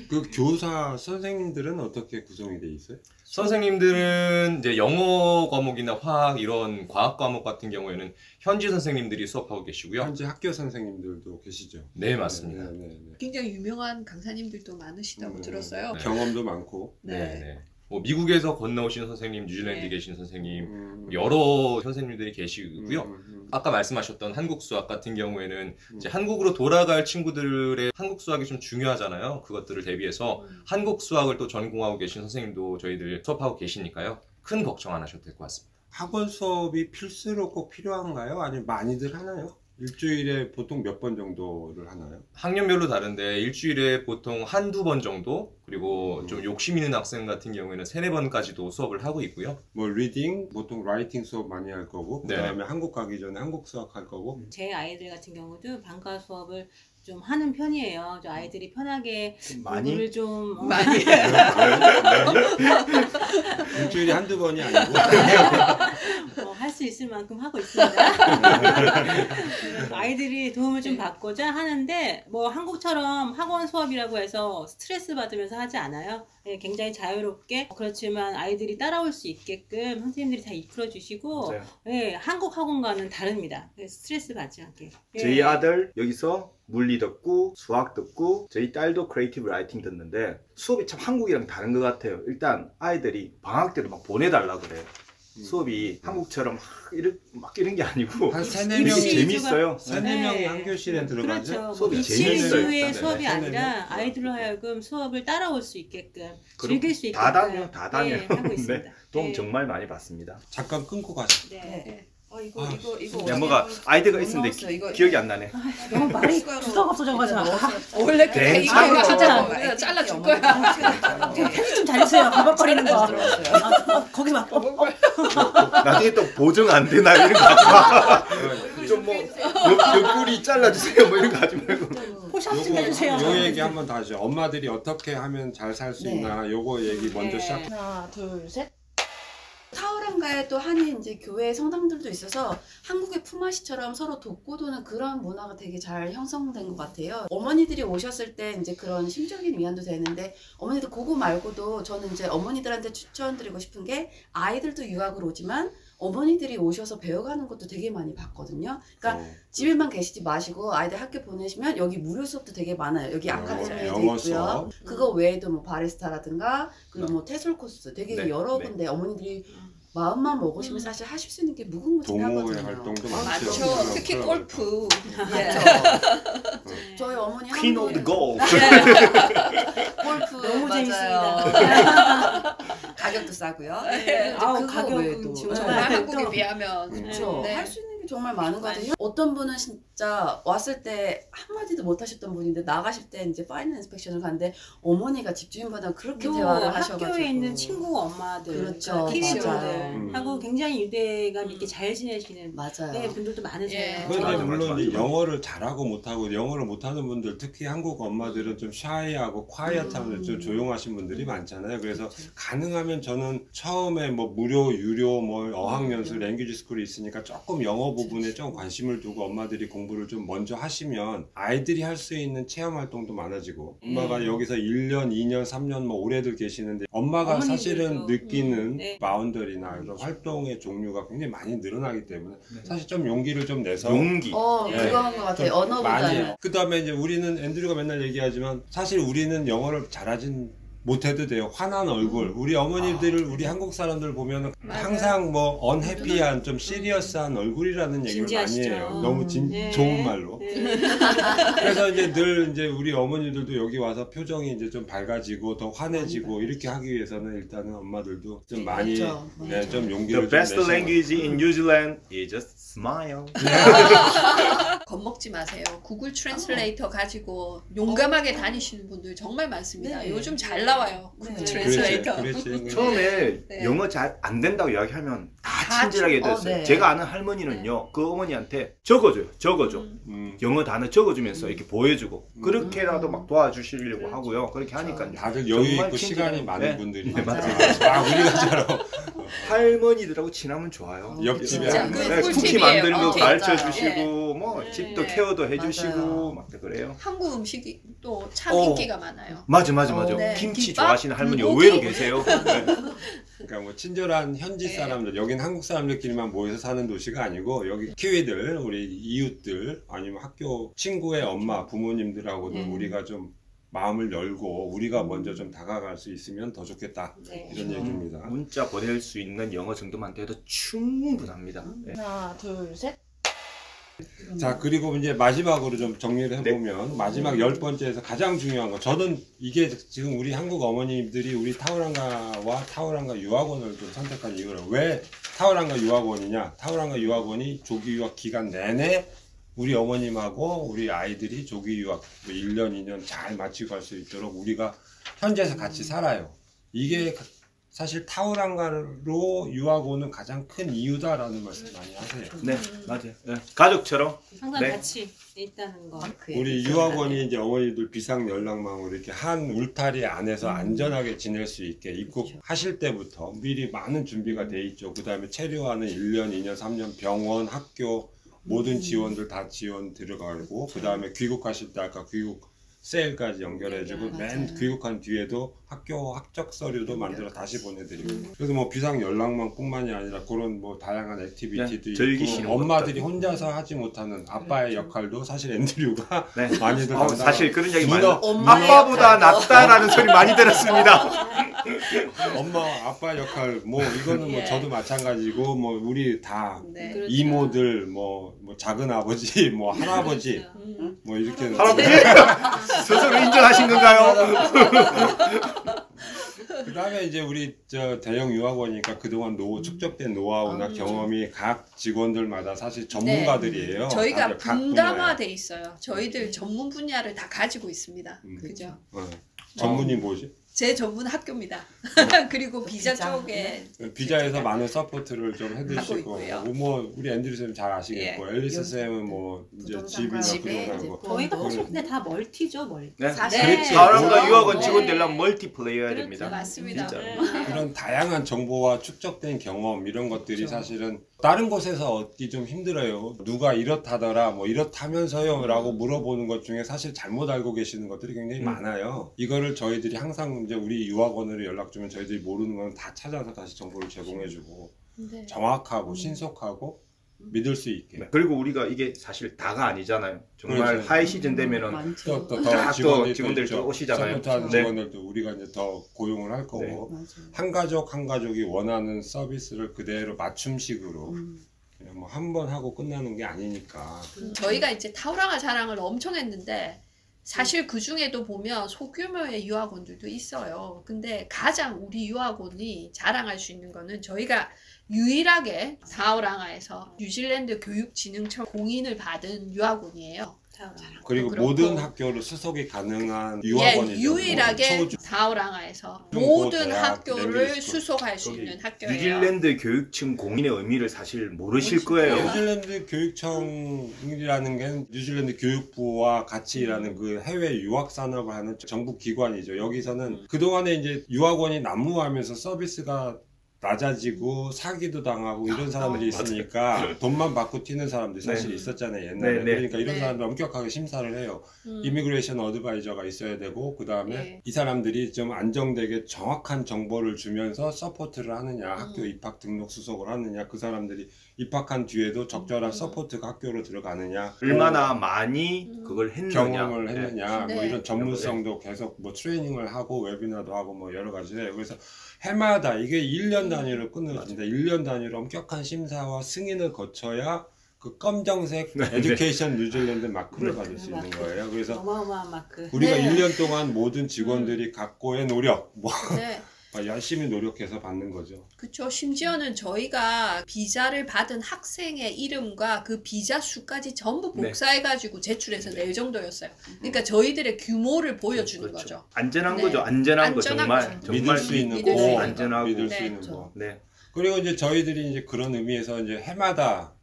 그 교사 선생님들은 어떻게 구성이 돼 있어요? 선생님들은 이제 영어 과목이나 화학 이런 과학 과목 같은 경우에는 현지 선생님들이 수업하고 계시고요. 현재 학교 선생님들도 계시죠? 네, 맞습니다. 네. 굉장히 유명한 강사님들도 많으시다고 들었어요. 네. 경험도 많고. 네. 뭐 미국에서 건너오신 선생님, 뉴질랜드 네. 계신 선생님, 여러 선생님들이 계시고요. 아까 말씀하셨던 한국 수학 같은 경우에는 이제 한국으로 돌아갈 친구들의 한국 수학이 좀 중요하잖아요. 그것들을 대비해서 한국 수학을 또 전공하고 계신 선생님도 저희들 수업하고 계시니까요. 큰 걱정 안 하셔도 될 것 같습니다. 학원 수업이 필수로 꼭 필요한가요? 아니면 많이들 하나요? 일주일에 보통 몇 번 정도를 하나요? 학년별로 다른데 일주일에 보통 한두 번 정도, 그리고 좀 욕심 있는 학생 같은 경우에는 3-4번까지도 수업을 하고 있고요. 뭐 리딩, 보통 라이팅 수업 많이 할 거고 네. 그다음에 한국 가기 전에 한국 수학 할 거고. 제 아이들 같은 경우도 방과 수업을 좀 하는 편이에요. 저 아이들이 편하게 많이? 공부를 좀 많이 일주일에 한두 번이 아니고. 할 수 있을 만큼 하고 있습니다. 아이들이 도움을 좀 받고자 하는데 뭐 한국처럼 학원 수업이라고 해서 스트레스 받으면서 하지 않아요. 네, 굉장히 자유롭게 그렇지만 아이들이 따라올 수 있게끔 선생님들이 다 이끌어 주시고 맞아요. 네, 한국 학원과는 다릅니다. 스트레스 받지 않게. 저희 아들 여기서 물리 듣고 수학 듣고 저희 딸도 크리에이티브 라이팅 듣는데 수업이 참 한국이랑 다른 것 같아요. 일단 아이들이 방학 때도 막 보내달라 그래. 수업이 한국처럼 막 이런 게 아니고 한 되게 3-4명이 재밌어요. 3-4명이 네. 한 교실에 들어가죠. 그렇죠. 수업이 입시 재밌어요, 위주의 일단은. 수업이 네, 아니라 네. 아이들로 하여금 수업을 따라올 수 있게끔 그리고 즐길 수 있게끔 다 다녀요. 다 다녀요. 네, 하고 있습니다. 네, 도움 네. 정말 많이 받습니다. 잠깐 끊고 가죠. 네. 이거 야, 뭐가 아이디어가 있는데 넣었어요. 이거 기억이 안 나네. 너무 말이 구석 없어져가지고 원래 괜찮아. 하자 잘라줄 거야. 편집 좀 잘했어요. 버벅거리는 거. 거기 막 나중에 또 보정 안 되나 이런 거 하지 마. 좀뭐 옆구리 잘라주세요 뭐 이런 거 하지 말고. 포샵 좀 해주세요. 요 얘기 한번 더 하죠. 엄마들이 어떻게 하면 잘 살 수 네. 있나 요거 얘기 먼저 네. 시작. 하나, 둘, 셋. 타오랑가에 또 한인 이제 교회 성당들도 있어서 한국의 품앗이처럼 서로 돕고도는 그런 문화가 되게 잘 형성된 것 같아요. 어머니들이 오셨을 때 이제 그런 심적인 위안도 되는데 어머니들 그거 말고도 저는 이제 어머니들한테 추천드리고 싶은 게 아이들도 유학을 오지만 어머니들이 오셔서 배워가는 것도 되게 많이 봤거든요. 그러니까 집에만 계시지 마시고 아이들 학교 보내시면 여기 무료 수업도 되게 많아요. 여기 아카데미에도 영어 있고요. 수업. 그거 외에도 뭐 바리스타라든가 그리고 뭐 태술 코스 되게 네, 여러 네. 군데 어머니들이 마음만 먹으시면 사실 하실 수 있는 게 무궁무진하거든요. 동호회 활동도 많죠. 많죠. 특히 골프. 저희 어머니 Queen of the Golf. 골프 너무 재밌습니다. 가격도 싸고요. 네. 그거 아우, 가격은 외에도 정말 정말 네. 한국에 비하면 그렇죠. 네. 할 수 있는 게 정말 많은 것 같아요. 어떤 분은 진짜 왔을 때 한마디도 못 하셨던 분인데 나가실 때 이제 파이널 인스펙션을 가는데 어머니가 집주인보다 그렇게 대화를 하셔가지고 학교에 있는 친구 엄마들, 그렇죠. 티네이저들 맞아요. 하고 굉장히 유대감 있게 잘 지내시는 맞아요. 네, 분들도 많으세요. 예. 그런데 맞아, 물론 맞아, 이 맞아. 영어를 잘하고 못하고 영어를 못하는 분들 특히 한국 엄마들은 좀 샤이하고 콰이어트하면 좀 조용하신 분들이 많잖아요. 그래서 가능하면 저는 처음에 뭐 무료 유료 뭐 어학연수 랭귀지 스쿨이 있으니까 조금 영어 부분에 좀 관심을 두고 엄마들이 공부를 좀 먼저 하시면 아이들이 할 수 있는 체험 활동도 많아지고 엄마가 여기서 1년, 2년, 3년 뭐 오래들 계시는데 엄마가 어머님들도. 사실은 느끼는 네. 바운더리나 이런 활동의 종류가 굉장히 많이 늘어나기 때문에 사실 좀 용기를 좀 내서 용기. 그건 것 같아요. 좀 언어보다는. 그 다음에 이제 우리는 앤드류가 맨날 얘기하지만 사실 우리는 영어를 잘하진 못해도 돼요. 화난 얼굴. 우리 어머니들을 우리 한국 사람들 보면은 항상 뭐 언해피한 좀 시리어스한 얼굴이라는 얘기를 많이 진지하시죠. 해요. 너무 네. 좋은 말로. 네. 그래서 이제 늘 이제 우리 어머니들도 여기 와서 표정이 이제 좀 밝아지고 더 환해지고 이렇게 하기 위해서는 일단은 엄마들도 좀 많이 그렇죠. 네, 좀 The 용기를 좀 best 내시고. language in New Zealand is just smile. 겁먹지 마세요. 구글 트랜슬레이터 가지고 용감하게 다니시는 분들 정말 많습니다. 네. 요즘 잘 나와요. 구글 네. 트랜슬레이터. 그렇지. 처음에 네. 영어 잘 안 된다고 이야기하면 다 다 친절하게 됐어요. 네. 제가 아는 할머니는요, 그 어머니한테 적어줘. 영어 단어 적어주면서 이렇게 보여주고 그렇게라도 막 도와주시려고 그렇죠. 하고요. 그렇게 하니까 다들 여유 정말 있고 친절해요. 시간이 많은 네. 분들이 네, 맞아요. 우리가처럼 할머니들하고 친하면 좋아요. 옆집에 진짜 안 그 가. 네, 쿠키 꿀팁이에요. 만드는 거 어, 가르쳐 맞아요. 주시고 뭐 네. 집도 네. 케어도 해주시고 맞아요. 막 그래요. 한국 음식이 또 참 어. 인기가 많아요. 맞아. 네. 김치 김밥? 좋아하시는 할머니 불고기? 의외로 계세요. 네. 그러니까 뭐 친절한 현지 네. 사람들, 여긴 한국 사람들끼리만 모여서 사는 도시가 아니고 여기 키위들, 우리 이웃들 아니면 학교 친구의 엄마, 부모님들하고도 우리가 좀 마음을 열고 우리가 먼저 좀 다가갈 수 있으면 더 좋겠다. 네. 이런 얘기입니다. 문자 보낼 수 있는 영어 정도만 돼도 충분합니다. 네. 하나, 둘, 셋. 자, 그리고 이제 마지막으로 좀 정리를 해보면 마지막 10번째에서 가장 중요한 거, 저는 이게 지금 우리 한국 어머님들이 우리 타우랑가와 타우랑가 유학원을 좀 선택한 이유는 왜 타우랑가 유학원이냐, 타우랑가 유학원이 조기 유학 기간 내내 우리 어머님하고 우리 아이들이 조기 유학 1년, 2년 잘 마치고 갈 수 있도록 우리가 현지에서 같이 살아요. 이게 사실 타우랑가로 유학 오는 가장 큰 이유다라는 말씀 많이 하세요. 네, 맞아요. 네. 가족처럼. 항상 네. 같이 있다는 거. 우리 유학원이 이제 어머니들 비상 연락망으로 이렇게 한 울타리 안에서 안전하게 지낼 수 있게 입국하실 때부터 미리 많은 준비가 돼 있죠. 그 다음에 체류하는 1년, 2년, 3년 병원, 학교 모든 지원들 다 지원 들어가고 그 다음에 귀국하실 때 아까 귀국 세일까지 연결해주고 맨 귀국한 뒤에도 학교 학적 서류도 만들어 다시 보내드리고 그래서 뭐 비상 연락망뿐만이 아니라 그런 뭐 다양한 액티비티도 네, 즐기시는 있고 엄마들이 것들. 혼자서 하지 못하는 아빠의 역할도 사실 앤드류가 네. 많이들 사실 그런 얘기 많이 누나, 엄마의 아빠보다 역할도. 낫다라는 소리 많이 들었습니다. 엄마 아빠 역할 뭐 이거는 뭐 예. 저도 마찬가지고 뭐 우리 다 네. 그렇죠. 이모들 뭐 작은 아버지 뭐 할아버지 뭐 이렇게 할아버지 스스로 인정하신 건가요? 그 다음에 이제 우리 저 대형 유학원이니까 그동안 축적된 노하우나 경험이 각 직원들마다 사실 전문가들이에요. 네. 저희가 다들 각 분담화돼 있어요. 저희들 전문 분야를 다 가지고 있습니다. 그죠? 분야에. 전문이 뭐지? 제 전문 학교입니다. 그리고 비자 비자. 쪽에 비자에서 많은 서포트를 좀 하고 해주시고 있고요. 뭐 우리 앤드류 쌤 잘 아시겠고 앨리스 쌤은 뭐 이제 부동산과 집이나 집에 부동산 이제 거 저희가 보험도. 사실 근데 다 멀티죠, 멀티. 네. 사실 그렇지. 사람과 유학원 네. 직원 되려면 멀티플레이어야 그렇죠. 됩니다. 맞습니다. 진짜로. 네. 그런 다양한 정보와 축적된 경험 이런 것들이 사실은 다른 곳에서 얻기 좀 힘들어요. 누가 이렇다더라 뭐 이렇다면서요 라고 물어보는 것 중에 사실 잘못 알고 계시는 것들이 굉장히 많아요. 이거를 저희들이 항상 이제 우리 유학원으로 연락 주면 저희들이 모르는 건 다 찾아서 다시 정보를 제공해주고 네. 정확하고 신속하고 믿을 수 있게 네. 그리고 우리가 이게 사실 다가 아니잖아요. 정말 그렇죠. 하이 시즌 되면은 많죠. 또 또 직원들이 또 오시잖아요. 서포트하는 네. 직원들도 우리가 이제 더 고용을 할 거고 맞아요. 한 가족 한 가족이 원하는 서비스를 그대로 맞춤식으로 그냥 뭐 한 번 하고 끝나는 게 아니니까 저희가 이제 타우랑아 자랑을 엄청 했는데 사실 그 중에도 보면 소규모의 유학원들도 있어요. 근데 가장 우리 유학원이 자랑할 수 있는 거는 저희가 유일하게 타우랑아에서 뉴질랜드 교육진흥청 공인을 받은 유학원이에요. 그리고 그렇고. 모든 학교로 수속이 가능한 예, 유학원이죠. 유일하게 초중, 타우랑아에서 중고, 모든 대학, 학교를 랜드 스쿨. 수속할 수 저기 있는 학교예요. 뉴질랜드 교육청 공인의 의미를 사실 모르실 거예요. 뉴질랜드 교육청이라는 게 뉴질랜드 교육부와 같이 일하는 그 해외 유학 산업을 하는 정부 기관이죠. 여기서는 그동안에 이제 유학원이 난무하면서 서비스가 낮아지고 사기도 당하고 이런 사람들이 있으니까 돈만 받고 튀는 사람들이 사실 있었잖아요 옛날에. 그러니까 이런 사람들 엄격하게 심사를 해요. 이미그레이션 어드바이저가 있어야 되고 그 다음에 이 사람들이 좀 안정되게 정확한 정보를 주면서 서포트를 하느냐, 학교 입학 등록 수속을 하느냐, 그 사람들이 입학한 뒤에도 적절한 서포트가 학교로 들어가느냐, 얼마나 많이 그걸 했느냐, 경험을 했느냐, 뭐 이런 전문성도 계속 뭐 트레이닝을 하고 웨비나도 하고 뭐 여러 가지예요. 그래서 해마다 이게 1년 단위로 끊어집니다. 1년 단위로 엄격한 심사와 승인을 거쳐야 그 검정색 에듀케이션 뉴질랜드 마크를 받을 수 있는 거예요. 그래서 어마어마한 마크. 우리가 1년 동안 모든 직원들이 각고의 노력, 뭐 네. 열심히 노력해서 받는 거죠. 그렇죠. 심지어는 저희가 비자를 받은 학생의 이름과 그 비자 수까지 전부 복사해가지고 제출해서 낼 정도였어요. 그러니까 저희들의 규모를 보여주는 거죠. 안전한 거죠. 안전한 거 정말 믿을 수 있는 믿을 수 거, 있는 안전하고 믿을 수 있는 거. 그리고 이제 저희들이 이제 그런 의미에서 이제 해마다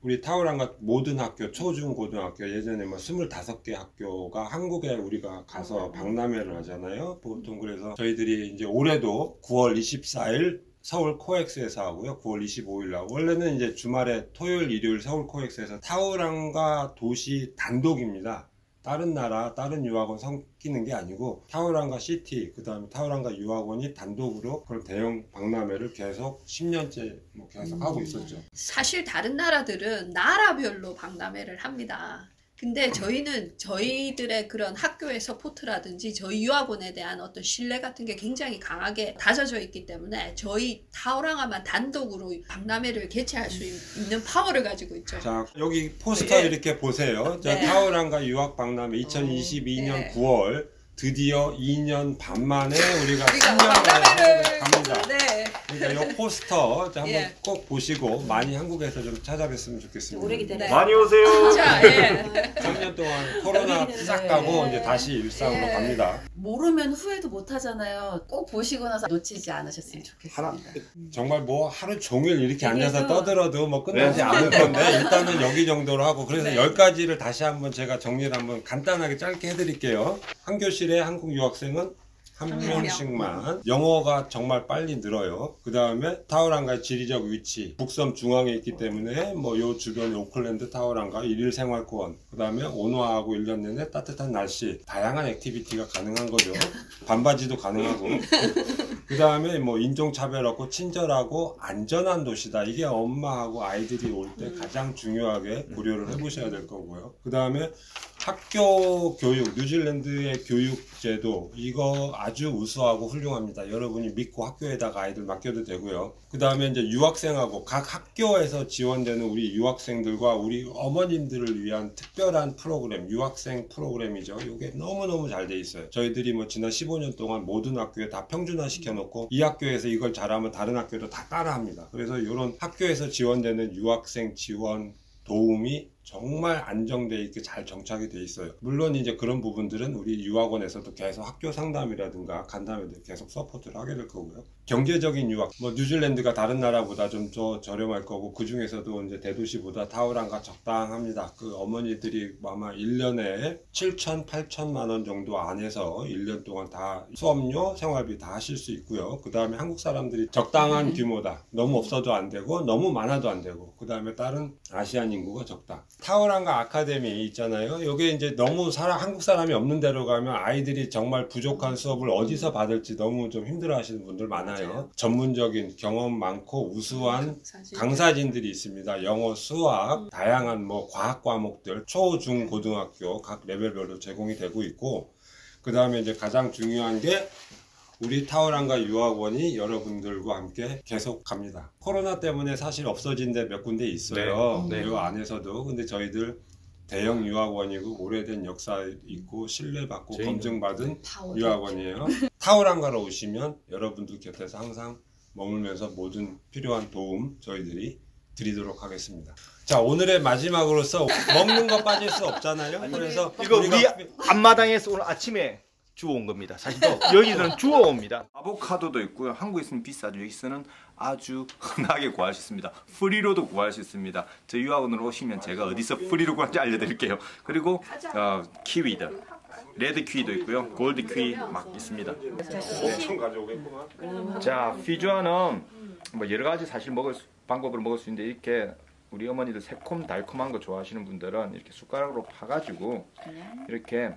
우리 타우랑가 모든 학교, 초중 고등학교, 예전에 뭐 25개 학교가 한국에 우리가 가서 박람회를 하잖아요. 보통 그래서 저희들이 이제 올해도 9월 24일 서울 코엑스에서 하고요. 9월 25일 날. 원래는 이제 주말에 토요일, 일요일 서울 코엑스에서 타우랑가 도시 단독입니다. 다른 나라, 다른 유학원 섞이는 게 아니고 타우랑가 시티, 그 다음에 타우랑가 유학원이 단독으로 그런 대형 박람회를 계속 10년째 뭐 계속 하고 있었죠. 사실 다른 나라들은 나라별로 박람회를 합니다. 근데 저희는 저희들의 그런 학교의 서포트라든지 저희 유학원에 대한 어떤 신뢰 같은 게 굉장히 강하게 다져져 있기 때문에 저희 타우랑아만 단독으로 박람회를 개최할 수 있는 파워를 가지고 있죠. 자, 여기 포스터 이렇게 보세요. 자, 타우랑가 유학 박람회 2022년 9월 드디어 2년 반 만에 우리가 박람회를 갑니다. 네. 그러니까 이 포스터 한번 꼭 보시고 많이 한국에서 좀 찾아뵀으면 좋겠습니다. 오래 기다려. 많이 오세요. 자, 3년 동안 코로나 싹 가고 이제 다시 일상으로 갑니다. 모르면 후회도 못 하잖아요. 꼭 보시고 나서 놓치지 않으셨으면 좋겠습니다. 정말 뭐 하루 종일 이렇게 앉아서 그래서- 떠들어도 뭐 끝나지 않을 건데 일단은 여기 정도로 하고 그래서 10가지를 다시 한번 제가 정리를 한번 간단하게 짧게 해드릴게요. 한 교실에 한국 유학생은 한 명씩만. 영어가 정말 빨리 늘어요. 그 다음에 타우랑가의 지리적 위치, 북섬 중앙에 있기 때문에 뭐 요 주변 오클랜드 타우랑가 일일 생활권, 그 다음에 온화하고 1년 내내 따뜻한 날씨, 다양한 액티비티가 가능한 거죠. 반바지도 가능하고. 그 다음에 뭐 인종차별 없고 친절하고 안전한 도시다. 이게 엄마하고 아이들이 올 때 가장 중요하게 고려를 해보셔야 될 거고요. 그 다음에 학교 교육, 뉴질랜드의 교육제도 이거 아주 우수하고 훌륭합니다. 여러분이 믿고 학교에다가 아이들 맡겨도 되고요. 그 다음에 이제 유학생하고 각 학교에서 지원되는 우리 유학생들과 우리 어머님들을 위한 특별한 프로그램, 유학생 프로그램이죠. 이게 너무너무 잘 돼 있어요. 저희들이 뭐 지난 15년 동안 모든 학교에 다 평준화 시켜놓고 이 학교에서 이걸 잘하면 다른 학교도 다 따라합니다. 그래서 이런 학교에서 지원되는 유학생 지원 도움이 정말 안정돼 있게 잘 정착이 돼 있어요. 물론 이제 그런 부분들은 우리 유학원에서도 계속 학교 상담이라든가 간담회들 계속 서포트를 하게 될 거고요. 경제적인 유학, 뭐 뉴질랜드가 다른 나라보다 좀 더 저렴할 거고 그 중에서도 이제 대도시보다 타우랑가 적당합니다. 그 어머니들이 아마 1년에 7천, 8천만 원 정도 안에서 1년 동안 다 수업료, 생활비 다 하실 수 있고요. 그 다음에 한국 사람들이 적당한 규모다. 너무 없어도 안 되고 너무 많아도 안 되고 그 다음에 다른 아시안 인구가 적다. 타우랑가 아카데미 있잖아요. 이게 이제 너무 한국 사람이 없는 데로 가면 아이들이 정말 부족한 수업을 어디서 받을지 너무 좀 힘들어 하시는 분들 많아요. 전문적인 경험 많고 우수한 강사진들이 있습니다. 영어, 수학, 다양한 뭐 과학 과목들, 초, 중, 고등학교 각 레벨별로 제공이 되고 있고 그 다음에 이제 가장 중요한 게 우리 타우랑가 유학원이 여러분들과 함께 계속 갑니다. 코로나 때문에 사실 없어진 데 몇 군데 있어요. 네. 이 안에서도. 근데 저희들 대형 유학원이고 오래된 역사 있고 신뢰받고 검증받은 유학원이에요. 타우랑가로 오시면 여러분들 곁에서 항상 머물면서 모든 필요한 도움 저희들이 드리도록 하겠습니다. 자, 오늘의 마지막으로서 먹는 거 빠질 수 없잖아요. 그래서 이거 우리 앞마당에서 오늘 아침에 주워온 겁니다. 사실 여기서는 주워옵니다. 아보카도도 있고요. 한국에서는 비싸죠. 여기서는 아주 흔하게 구할 수 있습니다. 프리로도 구할 수 있습니다. 저희 유학원으로 오시면 제가 어디서 프리로 구하는지 알려드릴게요. 그리고 키위들 레드 키위도 있고요. 골드 키위 막 있습니다. 엄청 가져오겠구만. 자, 피주아는 뭐 여러 가지 사실 방법으로 먹을 수 있는데 이렇게 우리 어머니들 새콤 달콤한 거 좋아하시는 분들은 이렇게 숟가락으로 파가지고 이렇게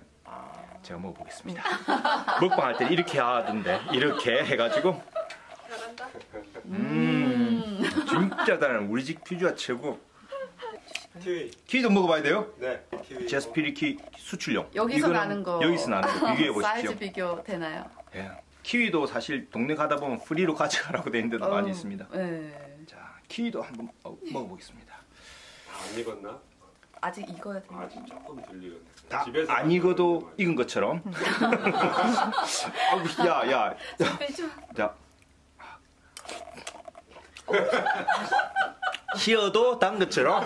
제가 먹어보겠습니다. 먹방할 때 이렇게 하던데 이렇게 해가지고 진짜 다른 우리 집 피주아 최고. 키위도 먹어봐야 돼요? 네. 키위. 제스피리 수출용. 여기서 이거는 나는 거. 여기서 나는 거 비교해 보십시오. 사이즈 비교 되나요? 예. 키위도 사실 동네 가다 보면 프리로 가져가라고 돼 있는 데도 많이 있습니다. 네. 자, 키위도 한번 먹어보겠습니다. 안 익었나? 아직 익어야 돼요. 아직 조금 덜 익었네. 다 집에서 안 익어도 익은 것처럼. 아우, 야. 자. 휘어도 단 것처럼.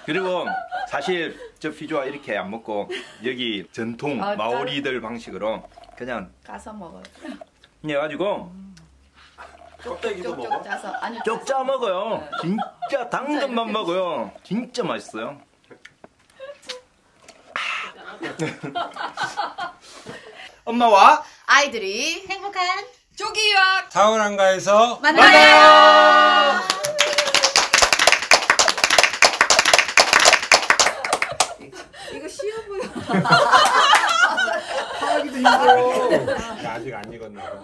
그리고 사실 저 피주아 이렇게 안 먹고 여기 전통 마오리들 방식으로 그냥 까서 먹어요. 해가지고 껍데기도 먹어? 짜서 아니 쪽 짜 먹어요. 진짜 당근만 먹어요. 진짜 맛있어요. 엄마와 아이들이 행복한 조기유학 타월 한가에서 만나요. 이거 쉬워 보여. 아직 안 익었나 봐.